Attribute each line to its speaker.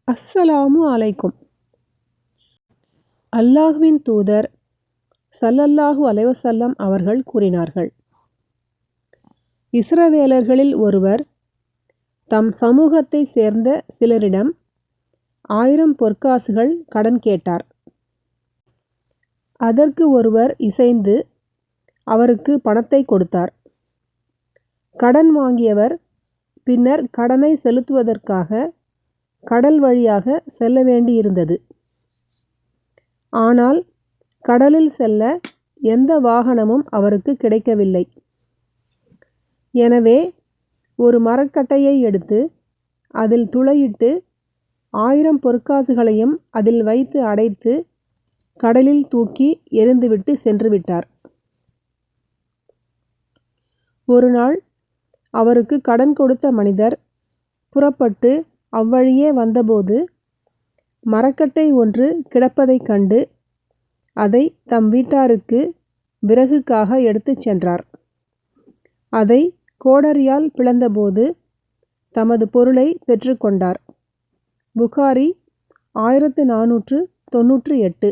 Speaker 1: அஸ்ஸலாமு அலைக்கும். அல்லாஹ்வின் தூதர் ஸல்லல்லாஹு அலைஹி வஸல்லம் அவர்கள் கூறினார்கள், இஸ்ரவேலர்களில் ஒருவர் தம் சமூகத்தை சேர்ந்த சிலரிடம் 1000 பொற்காசுகள் கடன் கேட்டார். அதற்கு ஒருவர் இசைந்து அவருக்கு பணத்தை கொடுத்தார். கடன் வாங்கியவர் பின்னர் கடனை செலுத்துவதற்காக கடல் வழியாக செல்ல வேண்டியிருந்தது. ஆனால் கடலில் செல்ல எந்த வாகனமும் அவருக்கு கிடைக்கவில்லை. எனவே ஒரு மரக்கட்டையை எடுத்து அதில் துளையிட்டு 1000 பொற்காசுகளையும் அதில் வைத்து அடைத்து கடலில் தூக்கி எறிந்துவிட்டு சென்று விட்டார். ஒரு நாள் அவருக்கு கடன் கொடுத்த மனிதர் புறப்பட்டு அவ்வழியே வந்தபோது மரக்கட்டை ஒன்று கிடப்பதைக் கண்டு அதை தம் வீட்டாருக்கு விறகுக்காக எடுத்துச் சென்றார். அதை கோடரியால் பிளந்தபோது தமது பொருளை பெற்றுக்கொண்டார். புகாரி 1498.